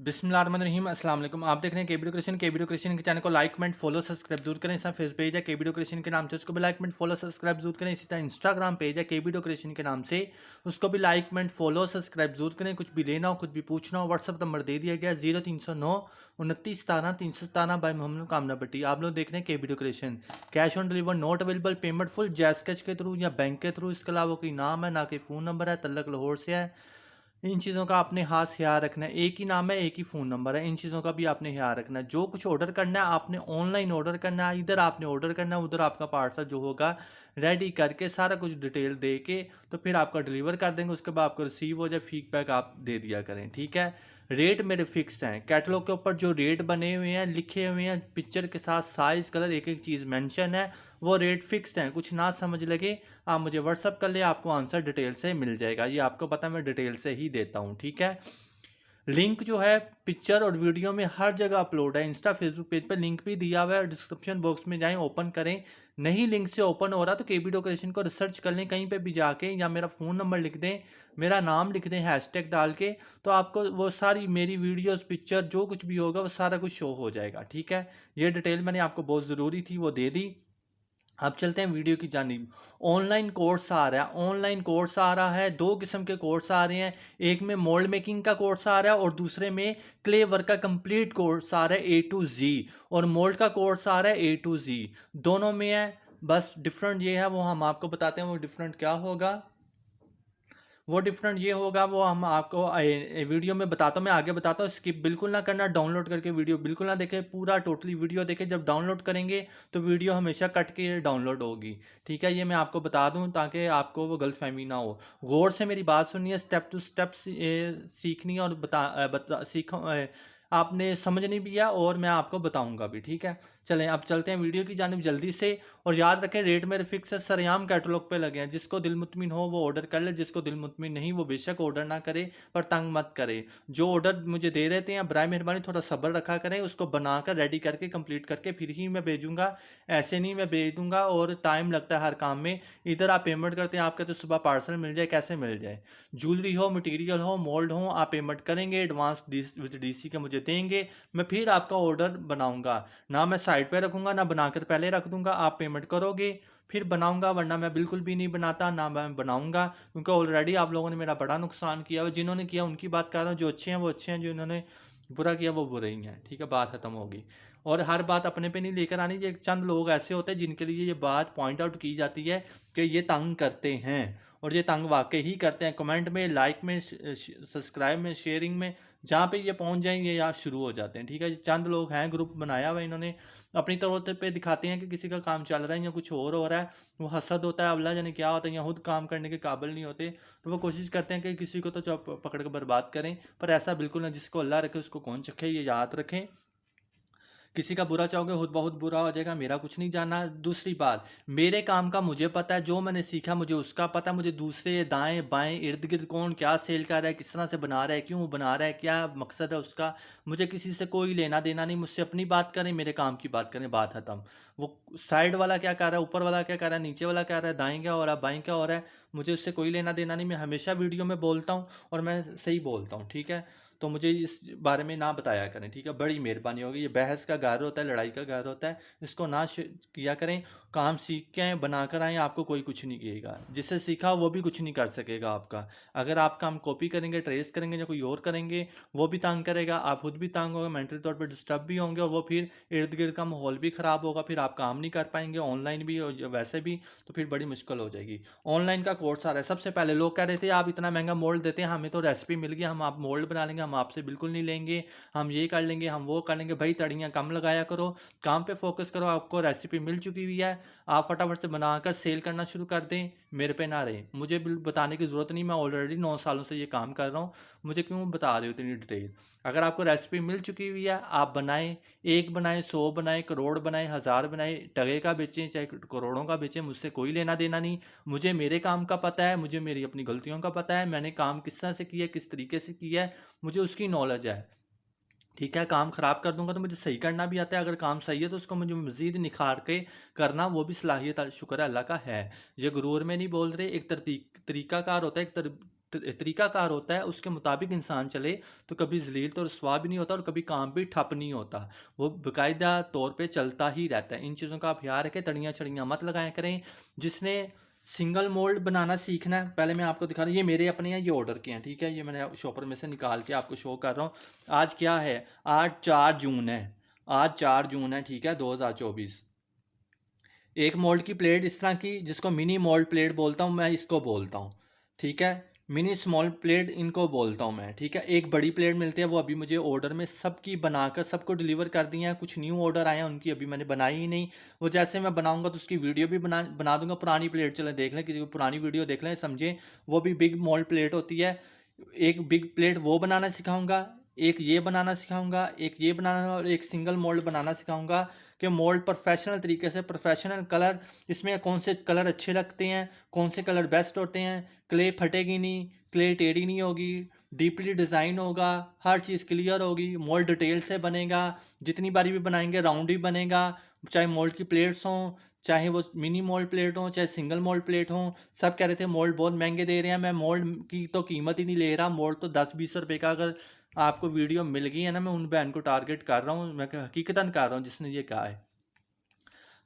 बिस्मिल्लाहिर्रहमानिर्रहीम अस्सलाम वालेकुम। आप देख रहे हैं केबीडो क्रिएशन के चैनल को लाइक कमेंट फॉलो सब्सक्राइब जरूर करें। इस फेस पेज है केबीडो क्रिएशन के नाम से, उसको भी लाइक कमेंट फॉलो सब्सक्राइब जरूर करें। इसी तरह इंस्टाग्राम पेज है केबीडो क्रिएशन के नाम से, उसको भी लाइक कमेंट फॉलो सब्सक्राइब जरूर करें। कुछ भी लेना हो, कुछ भी पूछना हो, व्हाट्सअप नंबर दे दिया गया 0309 29 17 317 बाई मोहम्मद कामना भट्टी। आप लोग देख रहे हैं केबीडो creation. Cash on deliver not available, payment full जैस कैश के थ्रू या बैंक के थ्रू। इसके अलावा कोई नाम है ना, कोई फ़ोन नंबर है। तल्लक लाहौर से है। इन चीज़ों का आपने खास ख्याल रखना है। एक ही नाम है, एक ही फ़ोन नंबर है। इन चीज़ों का भी आपने ख्याल रखना है। जो कुछ ऑर्डर करना है आपने ऑनलाइन ऑर्डर करना है। इधर आपने ऑर्डर करना है, उधर आपका पार्सल जो होगा रेडी करके सारा कुछ डिटेल दे के तो फिर आपका डिलीवर कर देंगे। उसके बाद आपको रिसीव हो जाए, फीडबैक आप दे दिया करें, ठीक है। रेट मेरे फिक्स हैं। कैटलॉग के ऊपर जो रेट बने हुए हैं, लिखे हुए हैं, पिक्चर के साथ साइज़ कलर एक एक चीज़ मेंशन है। वो रेट फिक्स हैं। कुछ ना समझ लगे आप मुझे व्हाट्सअप कर ले, आपको आंसर डिटेल से मिल जाएगा। ये आपको पता है, मैं डिटेल से ही देता हूँ, ठीक है। लिंक जो है पिक्चर और वीडियो में हर जगह अपलोड है। इंस्टा फेसबुक पेज पर लिंक भी दिया हुआ है। डिस्क्रिप्शन बॉक्स में जाएं, ओपन करें। नहीं लिंक से ओपन हो रहा तो केबीडो क्रिएशन को रिसर्च कर लें कहीं पे भी जाके, या मेरा फ़ोन नंबर लिख दें, मेरा नाम लिख दें हैशटैग डाल के, तो आपको वो सारी मेरी वीडियोस पिक्चर जो कुछ भी होगा वो सारा कुछ शो हो जाएगा, ठीक है। ये डिटेल मैंने आपको बहुत ज़रूरी थी, वो दे दी। अब चलते हैं वीडियो की जानिब। ऑनलाइन कोर्स आ रहा है। ऑनलाइन कोर्स आ रहा है, दो किस्म के कोर्स आ रहे हैं। एक में मोल्ड मेकिंग का कोर्स आ रहा है और दूसरे में क्ले वर्क का कंप्लीट कोर्स आ रहा है A to Z। और मोल्ड का कोर्स आ रहा है A to Z। दोनों में है, बस डिफरेंट ये है, वो हम आपको बताते हैं वो डिफरेंट क्या होगा। वो डिफरेंट ये होगा, वो हम आपको वीडियो में बताता हूँ। मैं आगे बताता हूँ, स्किप बिल्कुल ना करना। डाउनलोड करके वीडियो बिल्कुल ना देखें, पूरा टोटली वीडियो देखें। जब डाउनलोड करेंगे तो वीडियो हमेशा कट के डाउनलोड होगी, ठीक है। ये मैं आपको बता दूं ताकि आपको वो गलतफहमी ना हो। गौर से मेरी बात सुनिए, स्टेप टू स्टेप सीखनी है और आपने समझनी भी है और मैं आपको बताऊंगा भी, ठीक है। चलें अब चलते हैं वीडियो की जानिब जल्दी से। और याद रखें, रेट मेरे फिक्स है, सरेआम कैटलॉग पे लगे हैं। जिसको दिल मुतमिन हो वो ऑर्डर कर ले, जिसको दिल मुतमिन नहीं वो बेशक ऑर्डर ना करे, पर तंग मत करे। जो ऑर्डर मुझे दे देते हैं बराए मेहरबानी थोड़ा सब्र रखा करें। उसको बनाकर रेडी करके कंप्लीट करके फिर ही मैं भेजूंगा। ऐसे नहीं मैं भेज दूंगा, और टाइम लगता है हर काम में। इधर आप पेमेंट करते हैं, आपके तो सुबह पार्सल मिल जाए, कैसे मिल जाए। ज्वेलरी हो, मटेरियल हो, मोल्ड हो, आप पेमेंट करेंगे एडवांस विद डीसी के मुझे देंगे। मैं फिर आपका ऑर्डर बनाऊंगा। ना मैं साइड पे रखूंगा, ना बनाकर पहले रख दूंगा। आप पेमेंट करोगे फिर बनाऊंगा, वरना मैं बिल्कुल भी नहीं बनाता, ना मैं बनाऊंगा। क्योंकि ऑलरेडी आप लोगों ने मेरा बड़ा नुकसान किया हुआ। जिन्होंने किया उनकी बात कर रहा हूँ, जो अच्छे हैं वो अच्छे हैं, जो इन्होंने बुरा किया वो बुरे ही हैं, ठीक है। बात खत्म होगी। और हर बात अपने पे नहीं लेकर आनी। ये चंद लोग ऐसे होते हैं जिनके लिए ये बात पॉइंट आउट की जाती है कि ये तंग करते हैं, और ये तंग वाकई ही करते हैं। कमेंट में, लाइक में, सब्सक्राइब में, शेयरिंग में, जहाँ पे ये पहुंच जाएंगे यहाँ शुरू हो जाते हैं, ठीक है। चंद लोग हैं, ग्रुप बनाया हुआ इन्होंने, अपनी तौर पे दिखाते हैं कि किसी का काम चल रहा है या कुछ और हो रहा है। वो हसद होता है, अल्लाह जाने क्या होता है, या खुद काम करने के काबिल नहीं होते, तो वो कोशिश करते हैं कि किसी को तो पकड़ कर बर्बाद करें। पर ऐसा बिल्कुल ना, जिसको अल्लाह रखे उसको कौन चखे, ये याद रखें। किसी का बुरा चाहोगे खुद बहुत बुरा हो जाएगा। मेरा कुछ नहीं जानना। दूसरी बात, मेरे काम का मुझे पता है, जो मैंने सीखा मुझे उसका पता है। मुझे दूसरे दाएं बाएं इर्द गिर्द कौन क्या सेल कर रहा है, किस तरह से बना रहा है, क्यों बना रहा है, क्या मकसद है उसका, मुझे किसी से कोई लेना देना नहीं। मुझसे अपनी बात करें, मेरे काम की बात करें, बात खत्म। वो साइड वाला क्या कर रहा है, ऊपर वाला क्या कर रहा है, नीचे वाला क्या कर रहा है, दाएं क्या हो रहा है, बाएं क्या हो रहा है, मुझे उससे कोई लेना देना नहीं। मैं हमेशा वीडियो में बोलता हूँ और मैं सही बोलता हूँ, ठीक है। तो मुझे इस बारे में ना बताया करें, ठीक है। बड़ी मेहरबानी होगी। ये बहस का घर होता है, लड़ाई का घर होता है, इसको ना किया करें। काम सीख के आए, बना कर आए, आपको कोई कुछ नहीं कहेगा। जिससे सीखा वो भी कुछ नहीं कर सकेगा आपका। अगर आप काम कॉपी करेंगे, ट्रेस करेंगे या कोई और करेंगे, वो भी तंग करेगा, आप खुद भी तंग होगा, मेंटली तौर पर डिस्टर्ब भी होंगे, और वो फिर इर्द गिर्द का माहौल भी ख़राब होगा। फिर आप काम नहीं कर पाएंगे, ऑनलाइन भी और वैसे भी, तो फिर बड़ी मुश्किल हो जाएगी। ऑनलाइन का कोर्स आ रहा है। सबसे पहले लोग कह रहे थे आप इतना महंगा मोल्ड देते हैं, हमें तो रेसिपी मिल गई, हम आप मोल्ड बना लेंगे, हम आपसे बिल्कुल नहीं लेंगे, हम ये कर लेंगे, हम वो कर लेंगे। भाई तड़ियाँ कम लगाया करो, काम पे फोकस करो। आपको रेसिपी मिल चुकी हुई है, आप फटाफट से बनाकर सेल करना शुरू कर दें। मेरे पे ना रहे, मुझे बताने की ज़रूरत नहीं। मैं ऑलरेडी 9 सालों से ये काम कर रहा हूँ, मुझे क्यों बता रहे हो इतनी डिटेल। अगर आपको रेसिपी मिल चुकी हुई है, आप बनाएं। एक बनाएं, 100 बनाएं, करोड़ बनाएं, 1000 बनाएं, टके का बेचें चाहे करोड़ों का बेचें, मुझसे कोई लेना देना नहीं। मुझे मेरे काम का पता है, मुझे मेरी अपनी गलतियों का पता है, मैंने काम किस तरह से किया है, किस तरीके से किया है, मुझे उसकी नॉलेज है, ठीक है। काम खराब कर दूंगा तो मुझे सही करना भी आता है। अगर काम सही है तो उसको मुझे मजीद निखार के करना, वो भी सलाहियत शुक्र है अल्लाह का है। ये गुरूर में नहीं बोल रहे। एक तरीकाकार होता है, एक तरीकाकार होता है उसके मुताबिक इंसान चले तो कभी जलील तो रुसवा भी नहीं होता और कभी काम भी ठप नहीं होता, वो बाकायदा तौर पे चलता ही रहता है। इन चीज़ों का आप याद रखें, तड़ियाँ छड़ियाँ मत लगाया करें। जिसने सिंगल मोल्ड बनाना सीखना है, पहले मैं आपको दिखा रहा हूँ, ये मेरे अपने हैं, ये ऑर्डर के हैं, ठीक है। ये मैंने शॉपर में से निकाल के आपको शो कर रहा हूँ। आज क्या है, आज 4 जून है, आज 4 जून है, ठीक है, 2024। एक मोल्ड की प्लेट इस तरह की, जिसको मिनी मोल्ड प्लेट बोलता हूँ मैं, इसको बोलता हूँ, ठीक है। मिनी स्मॉल प्लेट इनको बोलता हूँ मैं, ठीक है। एक बड़ी प्लेट मिलती है, वो अभी मुझे ऑर्डर में सबकी बनाकर सबको डिलीवर कर दी है। कुछ न्यू ऑर्डर आए हैं, उनकी अभी मैंने बनाई ही नहीं। वो जैसे मैं बनाऊंगा तो उसकी वीडियो भी बना दूंगा। पुरानी प्लेट चले देख लें, किसी को पुरानी वीडियो देख लें, समझें। वो भी बिग मोल्ड प्लेट होती है। एक बिग प्लेट वो बनाना सिखाऊंगा, एक ये बनाना सिखाऊंगा, एक ये बनाना, और एक सिंगल मोल्ड बनाना सिखाऊंगा कि मोल्ड प्रोफेशनल तरीके से, प्रोफेशनल कलर, इसमें कौन से कलर अच्छे लगते हैं, कौन से कलर बेस्ट होते हैं, क्ले फटेगी नहीं, क्ले टेढ़ी नहीं होगी, डीपली डिज़ाइन होगा, हर चीज़ क्लियर होगी, मोल्ड डिटेल से बनेगा। जितनी बारी भी बनाएंगे राउंड ही बनेगा, चाहे मोल्ड की प्लेट्स हों, चाहे वो मिनी मोल्ड प्लेट हो, चाहे सिंगल मोल्ड प्लेट हो। सब कह रहे थे मोल्ड बहुत महंगे दे रहे हैं, मैं मोल्ड की तो कीमत ही नहीं ले रहा। मोल्ड तो 10-20 रुपए का अगर आपको वीडियो मिल गई है ना, मैं उन बहन को टारगेट कर रहा हूँ, मैं हकीकतन कर रहा हूँ जिसने ये कहा है।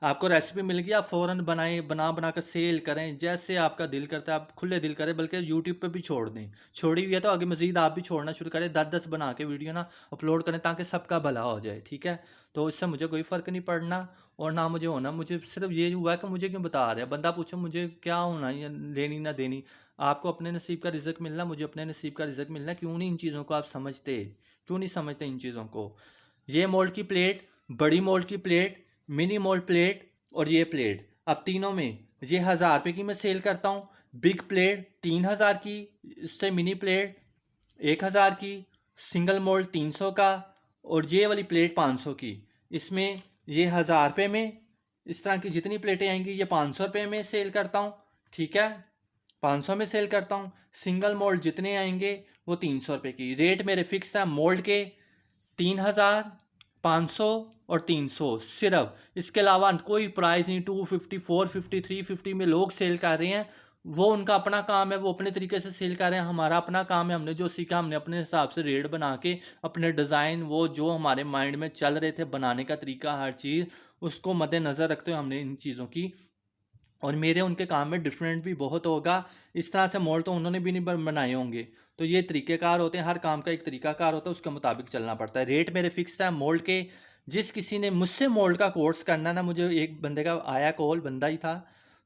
आपको रेसिपी मिल गई, आप फ़ौरन बनाएं, बना कर सेल करें जैसे आपका दिल करता है, आप खुले दिल करें। बल्कि यूट्यूब पे भी छोड़ दें, छोड़ी हुई है तो आगे मज़ीद आप भी छोड़ना शुरू करें। 10-10 बना के वीडियो ना अपलोड करें ताकि सबका भला हो जाए, ठीक है। तो इससे मुझे कोई फ़र्क नहीं पड़ना और ना मुझे होना। मुझे सिर्फ ये हुआ है कि मुझे क्यों बता रहे हैं। बंदा पूछे मुझे क्या होना, या लेनी ना देनी, आपको अपने नसीब का रिज़्क मिलना, मुझे अपने नसीब का रिज़्क मिलना। क्यों नहीं इन चीज़ों को आप समझते, क्यों नहीं समझते इन चीज़ों को। ये मोल्ड की प्लेट, बड़ी मोल्ड की प्लेट, मिनी मोल्ड प्लेट और ये प्लेट, अब तीनों में ये 1000 रुपये की मैं सेल करता हूँ। बिग प्लेट 3000 की, इससे मिनी प्लेट 1000 की, सिंगल मोल्ड 300 का, और ये वाली प्लेट 500 की। इसमें ये 1000 रुपये में, इस तरह की जितनी प्लेटें आएंगी ये 500 रुपये में सेल करता हूँ, ठीक है। 500 में सेल करता हूँ। सिंगल मोल्ड जितने आएंगे वो 300 रुपये की। रेट मेरे फिक्स है मोल्ड के 3000, 500 और 300 सिर्फ। इसके अलावा कोई प्राइस नहीं। 250, 450, 350 में लोग सेल कर रहे हैं, वो उनका अपना काम है, वो अपने तरीके से सेल कर रहे हैं। हमारा अपना काम है, हमने जो सीखा हमने अपने हिसाब से रेट बना के, अपने डिज़ाइन, वो जो हमारे माइंड में चल रहे थे बनाने का तरीका, हर चीज़ उसको मद्देनज़र रखते हुए हमने इन चीज़ों की, और मेरे उनके काम में डिफरेंट भी बहुत होगा। इस तरह से मोल्ड तो उन्होंने भी नहीं बनाए होंगे। तो ये तरीक़ेकार होते हैं, हर काम का एक तरीकाकार होता है, उसके मुताबिक चलना पड़ता है। रेट मेरे फिक्स है मोल्ड के। जिस किसी ने मुझसे मोल्ड का कोर्स करना ना, मुझे एक बंदे का आया कॉल, बंदा ही था,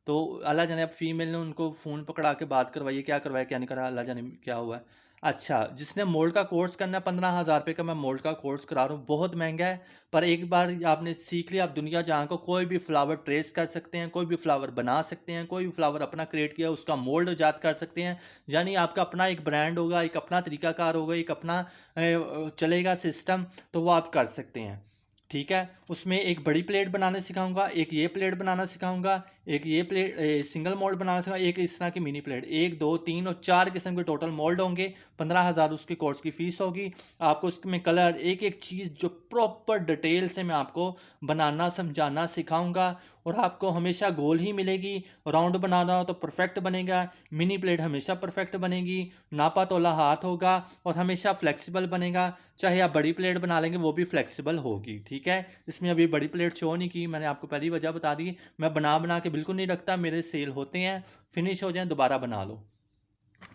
तो अल्लाह जाने अब फीमेल ने उनको फ़ोन पकड़ा के बात करवाई, क्या करवाया क्या नहीं करा, अल्लाह जाने क्या हुआ है। अच्छा, जिसने मोल्ड का कोर्स करना है, 15,000 रुपये का मैं मोल्ड का कोर्स करा रहा हूँ, बहुत महंगा है। पर एक बार आपने सीख लिया, आप दुनिया जहाँ को कोई भी फ्लावर ट्रेस कर सकते हैं, कोई भी फ्लावर बना सकते हैं, कोई भी फ्लावर अपना क्रिएट किया उसका मोल्ड ईजाद कर सकते हैं। यानी आपका अपना एक ब्रांड होगा, एक अपना तरीकाकार होगा, एक अपना चलेगा सिस्टम, तो वो आप कर सकते हैं, ठीक है। उसमें एक बड़ी प्लेट बनाने सिखाऊंगा, एक ये प्लेट बनाना सिखाऊंगा, एक ये प्लेट सिंगल मोल्ड बनाना सिखाऊंगा, एक इस तरह की मिनी प्लेट, 1, 2, 3 और 4 किस्म के टोटल मोल्ड होंगे। 15,000 उसकी कोर्स की फ़ीस होगी। आपको उसमें कलर, एक एक चीज़ जो प्रॉपर डिटेल से मैं आपको बनाना समझाना सिखाऊंगा, और आपको हमेशा गोल ही मिलेगी। राउंड बनाना हो तो परफेक्ट बनेगा, मिनी प्लेट हमेशा परफेक्ट बनेगी, नापा तोला हाथ होगा, और हमेशा फ्लेक्सिबल बनेगा। चाहे आप बड़ी प्लेट बना लेंगे वो भी फ्लेक्सिबल होगी, ठीक है। इसमें अभी बड़ी प्लेट शो नहीं की, मैंने आपको पहली वजह बता दी। मैं बना के बिल्कुल नहीं रखता, मेरे सेल होते हैं, फिनिश हो जाए दोबारा बना लो,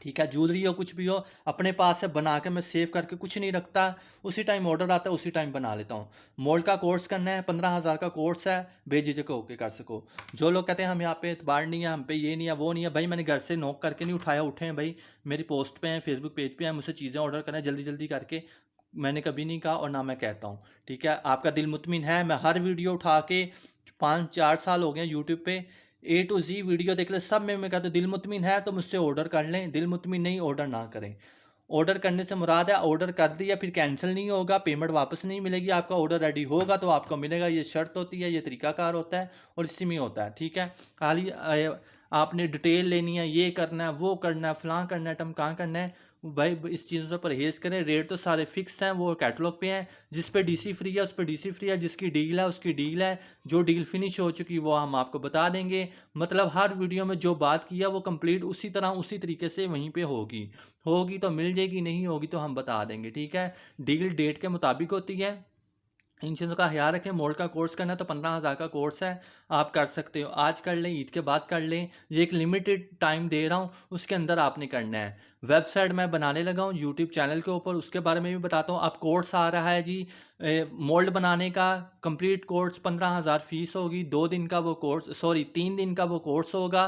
ठीक है। ज्वेलरी हो कुछ भी हो, अपने पास से बना के मैं सेव करके कुछ नहीं रखता, उसी टाइम ऑर्डर आता है उसी टाइम बना लेता हूँ। मोल्ड का कोर्स करना है, 15,000 का कोर्स है, बेझिझक होके कर सको। जो लोग कहते हैं हम यहाँ पे एतबार नहीं है, हम पे ये नहीं है वो नहीं है, भाई मैंने घर से नॉक करके नहीं उठाया, उठे हैं भाई, मेरी पोस्ट पे हैं, फेसबुक पेज पे हैं, मुझसे चीज़ें ऑर्डर करना है जल्दी जल्दी करके। मैंने कभी नहीं कहा और ना मैं कहता हूँ, ठीक है। आपका दिल मुतमिन है, मैं हर वीडियो उठा के 5-4 साल हो गए यूट्यूब पे, A to Z वीडियो देख ले, सब में मैं कहता हूँ दिल मुतमिन है तो मुझसे ऑर्डर कर लें, दिल मुतमिन नहीं ऑर्डर ना करें। ऑर्डर करने से मुराद है ऑर्डर कर दिया फिर कैंसिल नहीं होगा, पेमेंट वापस नहीं मिलेगी, आपका ऑर्डर रेडी होगा तो आपको मिलेगा। ये शर्त होती है, ये तरीकाकार होता है और इसी में होता है, ठीक है। खाली आपने डिटेल लेनी है, ये करना है वो करना है फलां करना है टमकां करना है, भाई इस चीज़ों से परहेज़ करें। रेट तो सारे फिक्स हैं, वो कैटलॉग पे हैं। जिस पे डीसी फ्री है उस पे डीसी फ्री है, जिसकी डील है उसकी डील है। जो डील फिनिश हो चुकी वो हम आपको बता देंगे। मतलब हर वीडियो में जो बात की है वो कंप्लीट उसी तरह उसी तरीके से वहीं पे होगी। होगी तो मिल जाएगी, नहीं होगी तो हम बता देंगे, ठीक है। डील डेट के मुताबिक होती है। इन चीज़ों का ख्याल रखें। मोल्ड का कोर्स करना है तो 15,000 का कोर्स है, आप कर सकते हो। आज कर लें, ईद के बाद कर लें, ये एक लिमिटेड टाइम दे रहा हूँ, उसके अंदर आपने करना है। वेबसाइट मैं बनाने लगा हूँ यूट्यूब चैनल के ऊपर, उसके बारे में भी बताता हूँ। अब कोर्स आ रहा है जी, मोल्ड बनाने का कंप्लीट कोर्स 15,000 फीस होगी। 2 दिन का वो कोर्स, सॉरी 3 दिन का वो कोर्स होगा।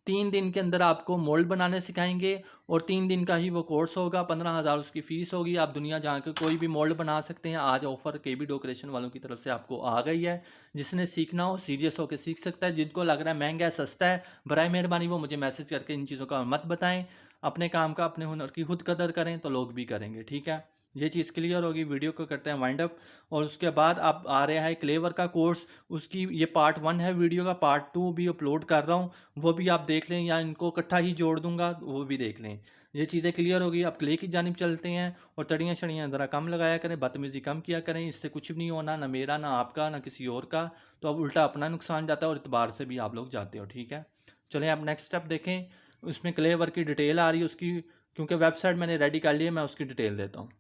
3 दिन के अंदर आपको मोल्ड बनाने सिखाएंगे और 3 दिन का ही वो कोर्स होगा। 15,000 उसकी फ़ीस होगी। आप दुनिया जहाँ के कोई भी मोल्ड बना सकते हैं। आज ऑफ़र KB डेकोरेशन वालों की तरफ से आपको आ गई है। जिसने सीखना हो सीरियस होकर सीख सकता है। जिनको लग रहा है महंगा है सस्ता है, बराए मेहरबानी वो मुझे मैसेज करके इन चीज़ों का मत बताएं। अपने काम का, अपने हुनर की खुद कदर करें तो लोग भी करेंगे, ठीक है। ये चीज़ क्लियर होगी। वीडियो को करते हैं वाइंड अप। और उसके बाद आप आ रहा है क्लेवर का कोर्स, उसकी ये पार्ट 1 है वीडियो का, पार्ट 2 भी अपलोड कर रहा हूँ, वो भी आप देख लें, या इनको इकट्ठा ही जोड़ दूंगा, वो भी देख लें। ये चीज़ें क्लियर होगी। अब क्ले की जानिब चलते हैं। और तड़ियाँ शड़ियाँ ज़रा कम लगाया करें, बदतमीज़ी कम किया करें। इससे कुछ भी नहीं होना, ना मेरा, ना आपका, ना किसी और का। तो अब उल्टा अपना नुकसान जाता है और इतबार से भी आप लोग जाते हो, ठीक है। चलें अब नेक्स्ट स्टेप देखें। उसमें क्ले वर्क की डिटेल आ रही है उसकी, क्योंकि वेबसाइट मैंने रेडी कर ली है, मैं उसकी डिटेल देता हूँ।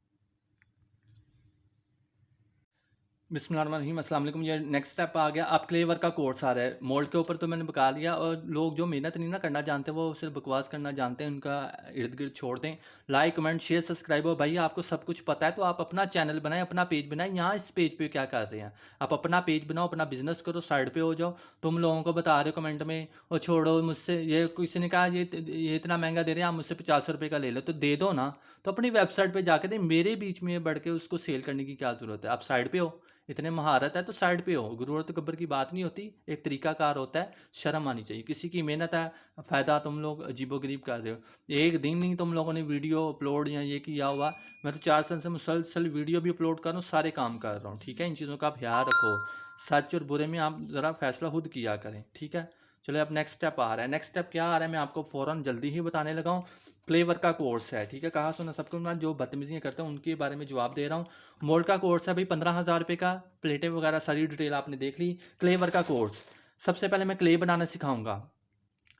बिस्मिल्लाहिर्रहमानिर्रहीम, अस्सलाम वालेकुम। ये नेक्स्ट स्टेप आ गया। अब क्ले वर्क का कोर्स आ रहा है। मोल्ड के ऊपर तो मैंने बता लिया, और लोग जो मेहनत नहीं ना करना जानते, वो सिर्फ बकवास करना जानते हैं, उनका इर्द गिर्द छोड़ दें। लाइक कमेंट शेयर सब्सक्राइब हो भाई, आपको सब कुछ पता है तो आप अपना चैनल बनाएं, अपना पेज बनाएं। यहाँ इस पेज पे क्या कर रहे हैं, आप अपना पेज बनाओ, अपना बिजनेस करो, साइड पे हो जाओ। तुम लोगों को बता रहे हो कमेंट में, और छोड़ो मुझसे, ये किसी ने कहा ये इतना महंगा दे रहे हैं, आप मुझसे 50 रुपये का ले लो, तो दे दो ना। तो अपनी वेबसाइट पर जाके दे, मेरे बीच में बढ़ के उसको सेल करने की क्या ज़रूरत है। आप साइड पे हो, इतने महारत है तो साइड पे हो। गुरूर तकबर की बात नहीं होती, एक तरीकाकार होता है। शर्म आनी चाहिए। किसी की मेहनत है, फ़ायदा तुम लोग अजीबोगरीब कर रहे हो। एक दिन नहीं तुम लोगों ने वीडियो अपलोड या ये किया हुआ। मैं तो 4 साल से मुसलसल वीडियो भी अपलोड कर रहा हूँ, सारे काम कर रहा हूँ, ठीक है। इन चीज़ों का आप ख्याल रखो। सच और बुरे में आप ज़रा फैसला खुद किया करें, ठीक है। चलो अब नेक्स्ट स्टेप आ रहा है। नेक्स्ट स्टेप क्या आ रहा है, मैं आपको फ़ौरन जल्दी ही बताने लगा हूँ। क्लेवर का कोर्स है, ठीक है। कहा सुना सबको, मैं जो बदतमीजियाँ करता हूँ उनके बारे में जवाब दे रहा हूँ। मोल्ड का कोर्स है भाई 15,000 रुपये का। प्लेटें वगैरह सारी डिटेल आपने देख ली। क्लेवर का कोर्स, सबसे पहले मैं क्ले बनाना सिखाऊंगा।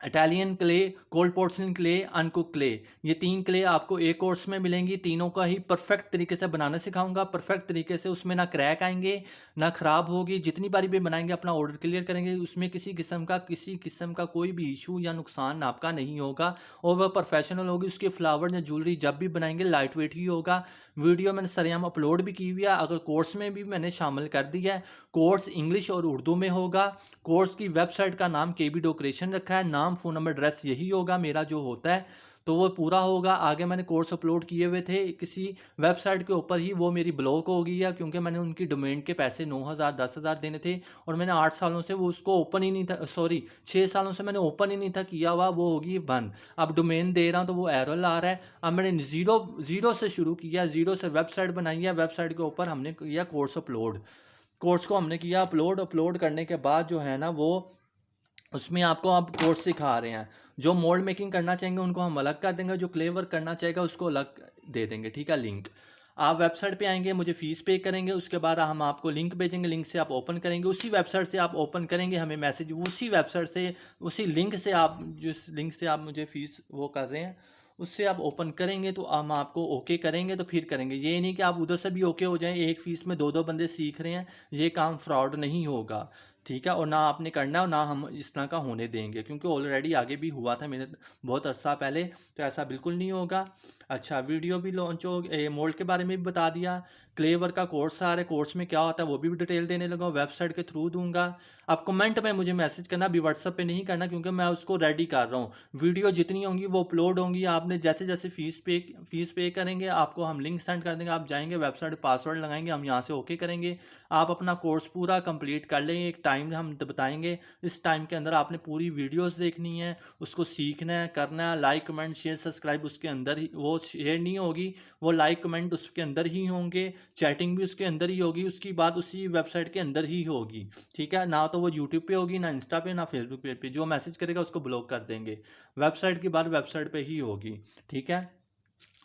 Italian clay, cold porcelain clay, uncook clay, ये 3 क्ले आपको एक कोर्स में मिलेंगी। तीनों का ही परफेक्ट तरीके से बनाना सिखाऊंगा, परफेक्ट तरीके से। उसमें ना क्रैक आएंगे ना ख़राब होगी। जितनी बारी भी बनाएंगे अपना ऑर्डर क्लियर करेंगे, उसमें किसी किस्म का कोई भी इशू या नुकसान आपका नहीं होगा। और वह प्रोफेशनल होगी। उसके फ्लावर या ज्वेलरी जब भी बनाएंगे लाइट वेट ही होगा। वीडियो मैंने सरेआम अपलोड भी की हुई है, अगर कोर्स में भी मैंने शामिल कर दिया है। कोर्स इंग्लिश और उर्दू में होगा। कोर्स की वेबसाइट का नाम KB डेकोरेशन रखा है। नाम, फ़ोन नंबर, एड्रेस यही होगा मेरा जो होता है, तो वो पूरा होगा। आगे मैंने कोर्स अपलोड किए हुए थे किसी वेबसाइट के ऊपर ही, वो मेरी ब्लॉक हो गई है, क्योंकि मैंने उनकी डोमेन के पैसे 9,000 10,000 देने थे, और मैंने 8 सालों से वो उसको ओपन ही नहीं था, सॉरी 6 सालों से मैंने ओपन ही नहीं था किया हुआ, वो होगी बंद। अब डोमेन दे रहा हूँ तो वो एरर आ रहा है। अब मैंने ज़ीरो ज़ीरो से शुरू किया, ज़ीरो से वेबसाइट बनाई है। वेबसाइट के ऊपर हमने किया कोर्स अपलोड। कोर्स को हमने किया अपलोड। अपलोड करने के बाद जो है ना, वो उसमें आपको आप कोर्स सिखा रहे हैं। जो मोल्ड मेकिंग करना चाहेंगे उनको हम अलग कर देंगे, जो क्ले वर्क करना चाहेगा उसको अलग दे देंगे, ठीक है। लिंक, आप वेबसाइट पे आएंगे, मुझे फ़ीस पे करेंगे, उसके बाद हम आपको लिंक भेजेंगे, लिंक से आप ओपन करेंगे। उसी वेबसाइट से आप ओपन करेंगे, हमें मैसेज उसी वेबसाइट से, उसी लिंक से, आप जिस लिंक से आप मुझे फ़ीस वो कर रहे हैं उससे आप ओपन करेंगे, तो हम आपको ओके करेंगे तो फिर करेंगे। ये नहीं कि आप उधर से भी ओके हो जाएं, एक फ़ीस में 2-2 बंदे सीख रहे हैं, ये काम फ्रॉड नहीं होगा, ठीक है। और ना आपने करना और ना हम इस तरह का होने देंगे, क्योंकि ऑलरेडी आगे भी हुआ था मेरे बहुत अरसा पहले, तो ऐसा बिल्कुल नहीं होगा। अच्छा, वीडियो भी लॉन्च हो, मोल्ड के बारे में भी बता दिया। क्लेवर का कोर्स आ रहा है, कोर्स में क्या होता है वो भी डिटेल देने लगा हूँ, वेबसाइट के थ्रू दूंगा। आप कमेंट में मुझे मैसेज करना, अभी व्हाट्सअप पे नहीं करना, क्योंकि मैं उसको रेडी कर रहा हूँ। वीडियो जितनी होंगी वो अपलोड होंगी। आपने जैसे जैसे फ़ीस पे करेंगे, आपको हम लिंक सेंड कर देंगे, आप जाएंगे वेबसाइट, पासवर्ड लगाएंगे, हम यहाँ से ओके करेंगे। आप अपना कोर्स पूरा कंप्लीट कर लेंगे। एक टाइम हम बताएंगे, इस टाइम के अंदर आपने पूरी वीडियोस देखनी है, उसको सीखना है, करना है। लाइक कमेंट शेयर सब्सक्राइब उसके अंदर ही, वो शेयर नहीं होगी, वो लाइक कमेंट उसके अंदर ही होंगे। चैटिंग भी उसके अंदर ही होगी, उसकी बात उसी वेबसाइट के अंदर ही होगी, ठीक है। ना तो वो यूट्यूब पे होगी, ना इंस्टा पे, ना फेसबुक पेज पे। जो मैसेज करेगा उसको ब्लॉक कर देंगे। वेबसाइट की बात वेबसाइट पे ही होगी, ठीक है।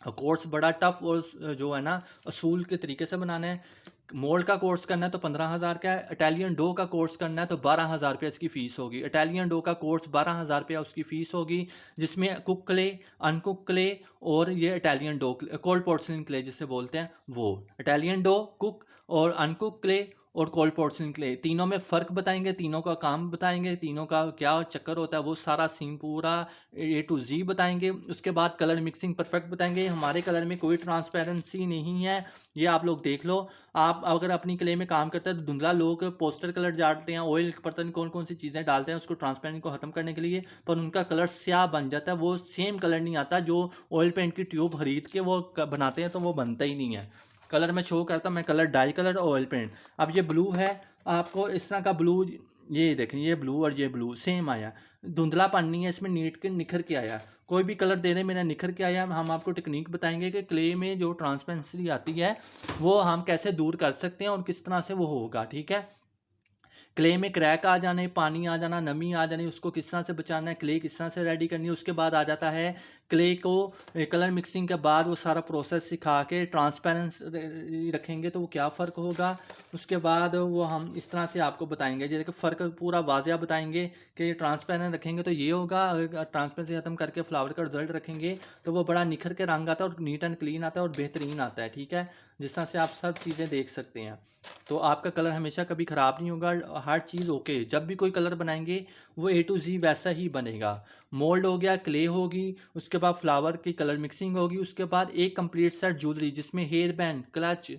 कोर्स बड़ा टफ और जो है ना असूल के तरीके से बनाना है। मोल्ड का कोर्स करना है तो 15,000 का है। इटालियन डो का कोर्स करना है तो 12,000 रुपये इसकी फ़ीस होगी। इटालियन डो का कोर्स 12,000 रुपया उसकी फ़ीस होगी, जिसमें कुक क्ले, अनकुक क्ले और ये Italian dough cold porcelain clay जिसे बोलते हैं वो। इटालियन डो, कुक और अनकुक क्ले और कोल्ड पोर्सलिन क्ले, तीनों में फ़र्क बताएंगे, तीनों का काम बताएंगे, तीनों का क्या चक्कर होता है, वो सारा सीन पूरा A to Z बताएंगे। उसके बाद कलर मिक्सिंग परफेक्ट बताएंगे। हमारे कलर में कोई ट्रांसपेरेंसी नहीं है, ये आप लोग देख लो। आप अगर अपनी क्ले में काम करते हैं तो धुंधला लोग पोस्टर कलर डालते हैं, ऑयल पता नहीं कौन कौन सी चीज़ें डालते हैं उसको ट्रांसपेरेंट को ख़त्म करने के लिए, पर उनका कलर स्याह बन जाता है। वो सेम कलर नहीं आता जो ऑयल पेंट की ट्यूब खरीद के वो बनाते हैं, तो वो बनता ही नहीं है। कलर में शो करता मैं कलर डाई कलर और ऑयल पेंट। अब ये ब्लू है, आपको इस तरह का ब्लू, ये देखें ये ब्लू और ये ब्लू सेम आया, धुंधलापन नहीं है इसमें, नीट के निखर के आया। कोई भी कलर देने में ना निखर के आया। हम आपको टेक्निक बताएंगे कि क्ले में जो ट्रांसपेरेंसी आती है वो हम कैसे दूर कर सकते हैं और किस तरह से वो होगा, ठीक है। क्ले में क्रैक आ जाने, पानी आ जाना, नमी आ जानी, उसको किस तरह से बचाना है, क्ले किस तरह से रेडी करनी है। उसके बाद आ जाता है क्ले को कलर मिक्सिंग के बाद वो सारा प्रोसेस सिखा के ट्रांसपेरेंस रखेंगे तो वो क्या फ़र्क होगा। उसके बाद वो हम इस तरह से आपको बताएंगे, जैसे कि फ़र्क पूरा वाजिया बताएंगे कि ट्रांसपेरेंट रखेंगे तो ये होगा, अगर ट्रांसपेरेंसी ख़त्म करके फ्लावर का रिजल्ट रखेंगे तो वो बड़ा निखर के रंग आता है और नीट एंड क्लीन आता है और बेहतरीन आता है, ठीक है। जिस तरह से आप सब चीज़ें देख सकते हैं, तो आपका कलर हमेशा कभी ख़राब नहीं होगा, हर चीज़ ओके। जब भी कोई कलर बनाएंगे वो A to Z वैसा ही बनेगा। मोल्ड हो गया, क्ले होगी, उसके बाद फ्लावर की कलर मिक्सिंग होगी, उसके बाद एक कंप्लीट सेट ज्वेलरी जिसमें hair band, clutch,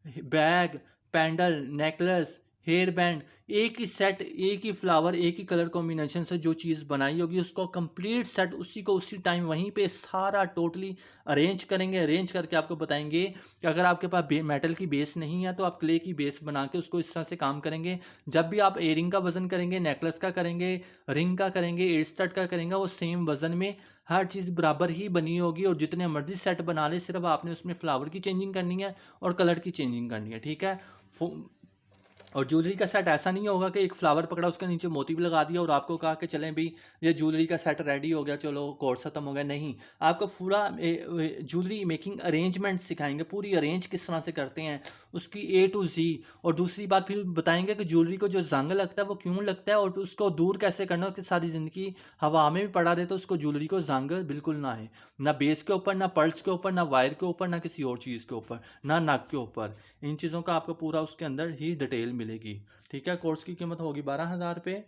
bag, pendant, necklace, hair band, एक ही सेट, एक ही फ्लावर, एक ही कलर कॉम्बिनेशन से जो चीज़ बनाई होगी उसको कंप्लीट सेट उसी को उसी टाइम वहीं पे सारा टोटली अरेंज करेंगे। अरेंज करके आपको बताएंगे कि अगर आपके पास मेटल की बेस नहीं है तो आप क्ले की बेस बना के उसको इस तरह से काम करेंगे। जब भी आप एयरिंग का वज़न करेंगे, नेकलेस का करेंगे, रिंग का करेंगे, एयर स्टड का करेंगे, वो सेम वज़न में हर चीज़ बराबर ही बनी होगी और जितने मर्जी सेट बना ले, सिर्फ आपने उसमें फ्लावर की चेंजिंग करनी है और कलर की चेंजिंग करनी है, ठीक है। और ज्वेलरी का सेट ऐसा नहीं होगा कि एक फ्लावर पकड़ा उसके नीचे मोती भी लगा दिया और आपको कहा कि चलें भी ये ज्वेलरी का सेट रेडी हो गया, चलो कोर्स ख़त्म हो गया। नहीं, आपको पूरा ज्वेलरी मेकिंग अरेंजमेंट सिखाएंगे, पूरी अरेंज किस तरह से करते हैं उसकी A to Z। और दूसरी बात फिर बताएंगे कि ज्वेलरी को जो जंग लगता है वो क्यों लगता है और उसको दूर कैसे करना है। उसकी सारी ज़िंदगी हवा में भी पड़ा रहे तो उसको ज्वेलरी को जंग बिल्कुल ना आए, ना बेस के ऊपर, ना पर्ल्स के ऊपर, ना वायर के ऊपर, ना किसी और चीज़ के ऊपर, ना नग के ऊपर। इन चीज़ों का आपको पूरा उसके अंदर ही डिटेल मिलेगी, ठीक है। कोर्स की कीमत होगी 12,000 रुपये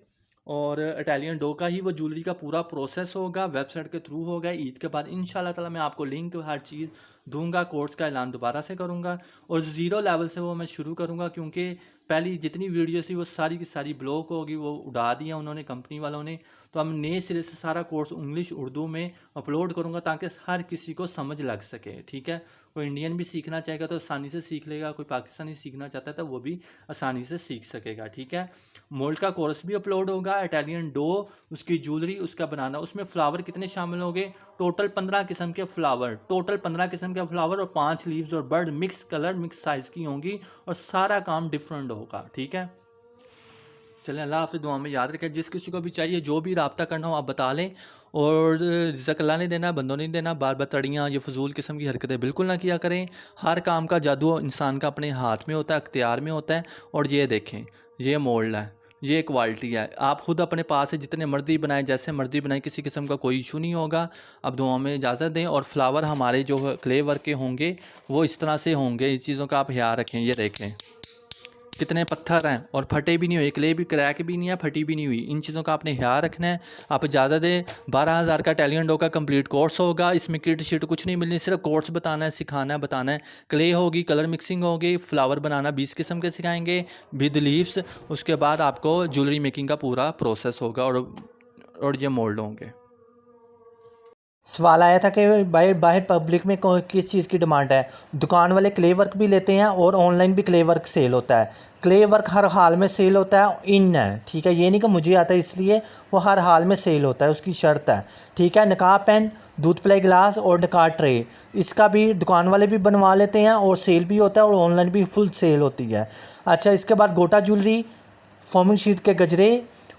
और इटालियन डो का ही वो ज्वेलरी का पूरा प्रोसेस होगा, वेबसाइट के थ्रू होगा। ईद के बाद इंशाल्लाह ताला मैं आपको लिंक हर चीज़ दूंगा, कोर्स का ऐलान दोबारा से करूंगा और ज़ीरो लेवल से वो मैं शुरू करूंगा, क्योंकि पहली जितनी वीडियो थी वो सारी की सारी ब्लॉक होगी, वो उड़ा दिया उन्होंने कंपनी वालों ने। तो हम नए सिरे से सारा कोर्स इंग्लिश उर्दू में अपलोड करूंगा ताकि हर किसी को समझ लग सके, ठीक है। कोई इंडियन भी सीखना चाहेगा तो आसानी से सीख लेगा, कोई पाकिस्तानी सीखना चाहता है तो वो भी आसानी से सीख सकेगा, ठीक है। मोल्ड का कोर्स भी अपलोड होगा, इटालियन डो, उसकी ज्वेलरी, उसका बनाना, उसमें फ्लावर कितने शामिल होंगे, टोटल 15 किस्म के फ्लावर, टोटल 15 किस्म के फ्लावर और 5 लीव्स और bird mix colour mix size की होंगी और सारा काम डिफरेंट होगा, ठीक है। चलें, अल्लाह हाफ़िज़, दुआ में याद रखें। जिस किसी को भी चाहिए जो भी रब्ता करना हो आप बता लें और रिज़्क़ अल्लाह ने देना, बंदों ने देना। बार बार तड़ियाँ ये फजूल किस्म की हरकतें बिल्कुल ना किया करें। हर काम का जादू इंसान का अपने हाथ में होता है, अख्तियार में होता है। और ये देखें, ये मोल्ड है, ये क्वालिटी है, आप खुद अपने पास से जितने मर्जी बनाएं, जैसे मर्जी बनाएं, किसी किस्म का कोई इशू नहीं होगा। अब दुआ में इजाज़त दें। और फ्लावर हमारे जो क्ले वर्क के होंगे वो इस तरह से होंगे, इस चीज़ों का आप ख्याल रखें। ये देखें कितने पत्थर हैं और फटे भी नहीं हुए, क्ले भी क्रैक भी नहीं है, फटी भी नहीं हुई। इन चीज़ों का आपने ख्याल रखना है। आप इजाज़त दें। 12,000 का इटालियन डो का कंप्लीट कोर्स होगा, इसमें किट शीट कुछ नहीं मिलनी, सिर्फ कोर्स बताना है, सिखाना है, बताना है। क्ले होगी, कलर मिक्सिंग होगी, फ्लावर बनाना 20 किस्म के सिखाएंगे विद लीव्स। उसके बाद आपको ज्वेलरी मेकिंग का पूरा प्रोसेस होगा और ये मोल्ड होंगे। सवाल आया था कि बाहर बाहर पब्लिक में किस चीज़ की डिमांड है। दुकान वाले क्ले वर्क भी लेते हैं और ऑनलाइन भी क्ले वर्क सेल होता है। क्ले वर्क हर हाल में सेल होता है, इन है, ठीक है। ये नहीं कि मुझे आता है इसलिए, वो हर हाल में सेल होता है, उसकी शर्त है, ठीक है। नकाब पेन, दूध प्लाई गिलास और नकाब ट्रे, इसका भी दुकान वाले भी बनवा लेते हैं और सेल भी होता है और ऑनलाइन भी फुल सेल होती है। अच्छा, इसके बाद गोटा ज्वेलरी, फॉर्मिंग शीट के गजरे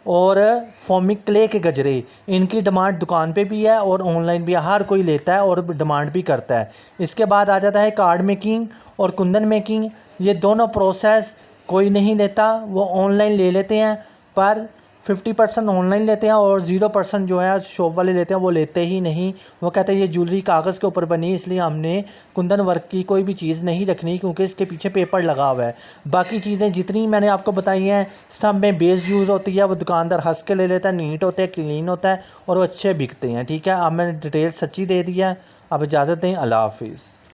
और फोमिक क्ले के गजरे, इनकी डिमांड दुकान पे भी है और ऑनलाइन भी है, हर कोई लेता है और डिमांड भी करता है। इसके बाद आ जाता है कार्ड मेकिंग और कुंदन मेकिंग। ये दोनों प्रोसेस कोई नहीं लेता, वो ऑनलाइन ले लेते हैं, पर 50% ऑनलाइन लेते हैं और 0% जो है शॉप वाले लेते हैं, वो लेते ही नहीं। वो कहते हैं ये ज्वेलरी कागज़ के ऊपर बनी, इसलिए हमने कुंदन वर्क की कोई भी चीज़ नहीं रखनी क्योंकि इसके पीछे पेपर लगा हुआ है। बाकी चीज़ें जितनी मैंने आपको बताई हैं सब में बेस यूज़ होती है, वो दुकानदार हंस के ले लेता है, नीट होता है, क्लीन होता है और वो अच्छे बिकते हैं। ठीक है, अब मैंने डिटेल सच्ची दे दिया है। अब इजाज़त दें, अल्लाह हाफिज़।